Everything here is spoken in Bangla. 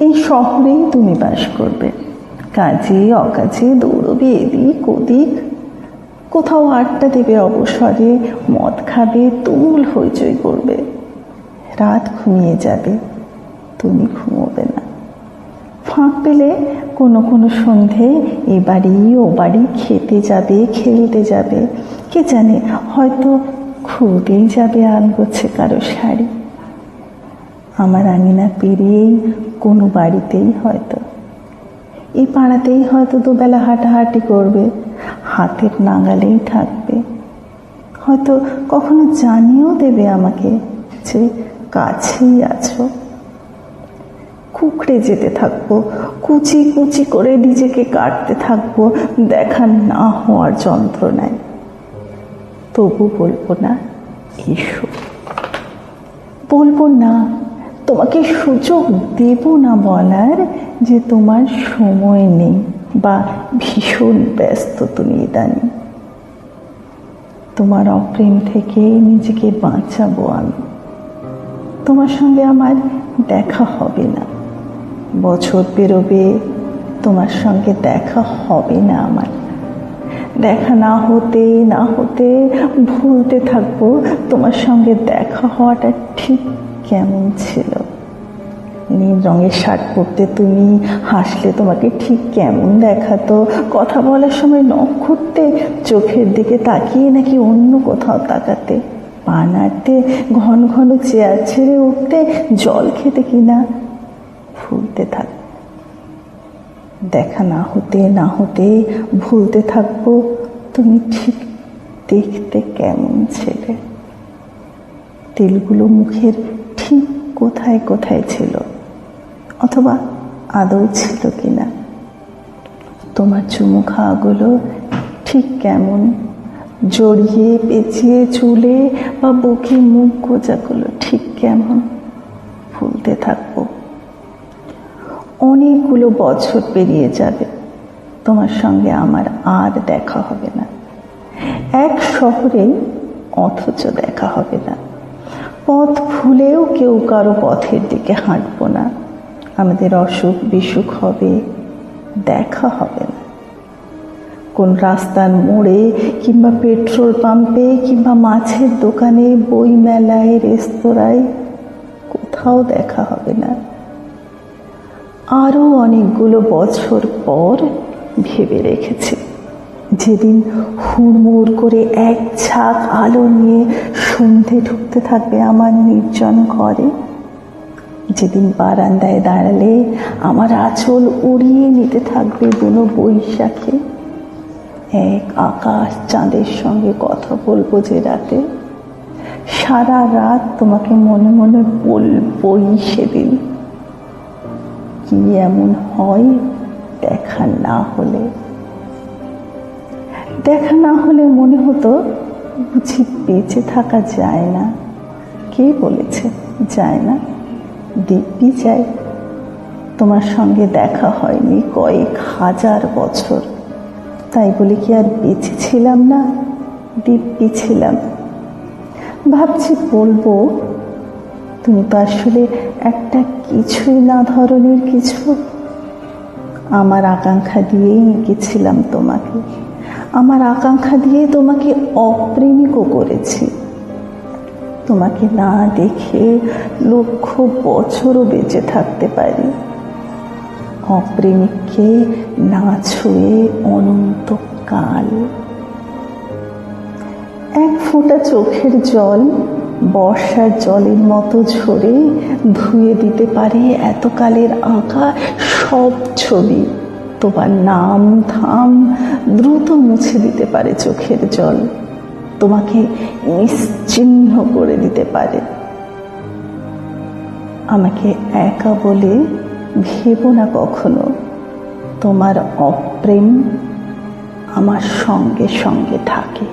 এই শহরেই তুমি বাস করবে, কাজে অকাজে দৌড়বে এদিক ওদিক, কোথাও আড্ডা দেবে অবসরে, মদ খাবে, তুমুল হইচই করবে। রাত ঘুমিয়ে যাবে, তুমি ঘুমোবে না। ফাঁক পেলে কোনো কোনো সন্ধে এ বাড়ি ও বাড়ি খেতে যাবে, খেলতে যাবে, কে জানে হয়তো খুঁতেই যাবে আলগোছে কারো শাড়ি। আমার আঙিনা পেরিয়েই কোনো বাড়িতেই হয়তো, এই পাড়াতেই হয়তো দুবেলা হাঁটাহাঁটি করবে, হাতের নাগালেই থাকবে। হয়তো কখনো জানিয়েও দেবে আমাকে যে কাছেই আছো। কুকড়ে যেতে থাকবো, কুচি কুচি করে নিজেকে কাটতে থাকবো দেখা না হওয়ার যন্ত্রণায়। তবু বলবো না এসো, বলবো না, তোমাকে সুযোগ দেব না বলার যে তোমার সময় নেই বা ভীষণ ব্যস্ত তুমি ইদানিং। তোমার অপ্রেম থেকে নিজেকে বাঁচাবো আমি। তোমার সঙ্গে আমার দেখা হবে না, বছর পেরোবে, তোমার সঙ্গে দেখা হবে না আমার। দেখা না হতে না হতে ভুলতে থাকবো তোমার সঙ্গে দেখা হওয়াটা ঠিক কেমন ছিল। নীল রঙের শার্ট পরতে তুমি, হাসলে তোমাকে ঠিক কেমন দেখাতো, কথা বলার সময় নখ খুঁটতে, চোখের দিকে তাকিয়ে নাকি অন্য কোথাও তাকাতে, পা নাড়তে, ঘন ঘন চেয়ার ছেড়ে উঠতে, জল খেতে কিনা ভুলতে থাক। দেখা না হতে না হতে ভুলতে থাকবো তুমি ঠিক দেখতে কেমন ছেলে। তেলগুলো মুখের ঠিক কোথায় কোথায় ছিল, অথবা আদৌ ছিল কিনা। তোমার চুমু খাওয়াগুলো ঠিক কেমন, জড়িয়ে পেঁচিয়ে চুলে বা বুকে মুখ গোজাগুলো ঠিক কেমন ভুলতে থাকবো। অনেকগুলো বছর পেরিয়ে যাবে, তোমার সঙ্গে আমার আর দেখা হবে না। এক শহরেই, অথচ দেখা হবে না। পথ ভুলেও কেউ কারো পথের দিকে হাঁটবো না। আমাদের অসুখ বিসুখ হবে, দেখা হবে না। কোন রাস্তার মোড়ে কিংবা পেট্রোল পাম্পে কিংবা মাছের দোকানে, বই মেলায়, রেস্তোরাঁয়, কোথাও দেখা হবে না। আরও অনেকগুলো বছর পর ভেবে রেখেছি, যেদিন হুড়মুড় করে এক ঝাঁক আলো নিয়ে সন্ধে ঢুকতে থাকবে আমার নির্জন ঘরে, যেদিন বারান্দায় দাঁড়ালে আমার আঁচল উড়িয়ে নিতে থাকবে বুনো বৈশাখে, এক আকাশ চাঁদের সঙ্গে কথা বলবো যে রাতে, সারা রাত তোমাকে মনে মনে বলবই সেদিন। কি এমন হয় দেখা না হলে? দেখা না হলে মনে হতো বুঝি বেঁচে থাকা যায় না। কে বলেছে যায় না? দিব্যি যায়। তোমার সঙ্গে দেখা হয়নি কয়েক হাজার বছর, তাই বলে কি আর বেঁচে ছিলাম না? দিব্যি ছিলাম। ভাবছি বলবো, তুমি তো আসলে একটা কিছুই না ধরনের কিছু। আমার আকাঙ্ক্ষা দিয়েই এঁকেছিলাম তোমাকে, আমার আকাঙ্ক্ষা দিয়ে তোমাকে অপ্রেমিকও করেছি। তোমাকে না দেখে লক্ষ বছরও বেঁচে থাকতে পারি, অপ্রেমিককে না ছুঁয়ে অনন্তকাল। এক ফোঁটা চোখের জল বর্ষার জলের মতো ঝরে ধুয়ে দিতে পারে এতকালের আঁকা সব ছবি। তোমার নাম ধাম দ্রুত মুছে দিতে পারে চোখের জল, তোমাকে নিশ্চিহ্ন করে দিতে পারে। আমাকে একা বলে ভেবো না কখনো, তোমার অপ্রেম আমার সঙ্গে সঙ্গে থাকে।